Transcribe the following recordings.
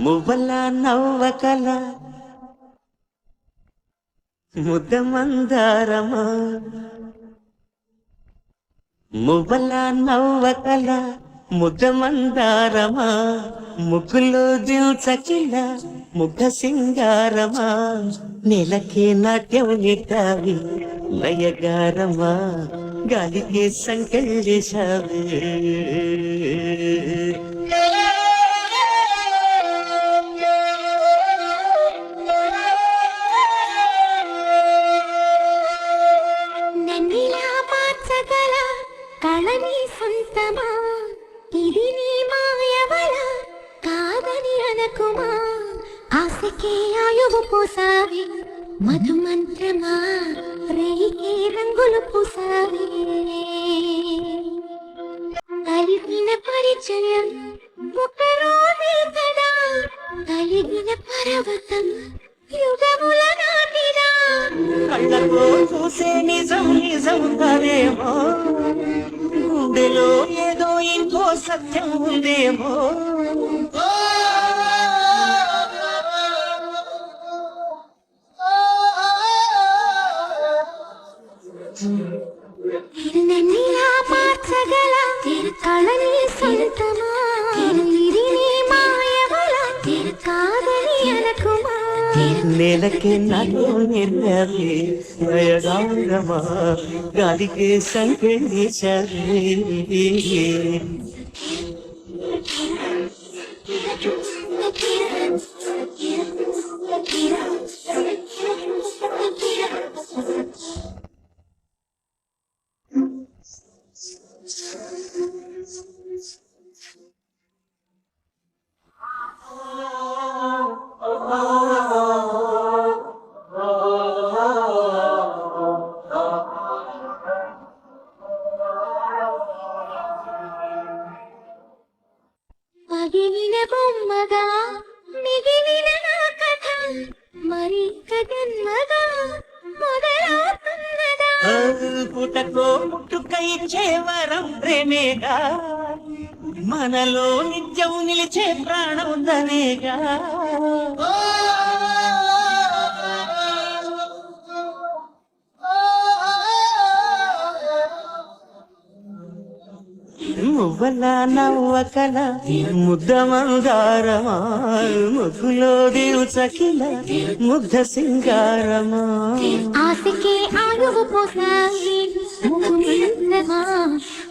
మువ్వల నవ్వకల ముద్ద మందారమా మువ్వల నవ్వకల ముద్ద మందారమా ముగ్గులో దిల్చకిల ముగ్ధ సింగారమా నెలకే నాట్యం నెట్టావి లయగారమా గాలికే సంకెళ్ళేశావే కళని సొంతమా ఇది నీ మాయవల కాదని అనకుమా ఆశకే ఆయువు పోసావి మధుమంత్రమా రేయికే రంగులు పూసావి కలిగిన పరిచయం ఒకరోజే కదా కలిగిన పర్వతం యుగముల నాటిదా కళ్ళతో చూసే నిజం నిజం కదేమో గుండెలో ఏదో ఇంకో సత్యం ఉందేమో నన్నిలా మార్చగల కళని సొంతమా ఇది నీ మాయవల కాదని అనకుమా నేలకే నాలో నిర్ణయే నయగాంగమా గాలికే సంకెళ్ళేశావే పగిలిన బొమ్మగా మిగిలిన నా కథ మరి కథన్మగా మొదలవుతున్నదా పుటకో పుట్టుకై వరం ప్రేమేగా మనలో నిత్యం నిలిచే ప్రాణం దనేగా మువ్వల నవ్వకల ముద్ద మందారమా ముగ్గులో దిల్చకిల ముగ్ధ సింగారమా ఆశకే ఆయువు పోసావి ముగ్గుమంత్రమా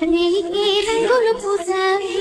రేయికే రంగులు పూసావి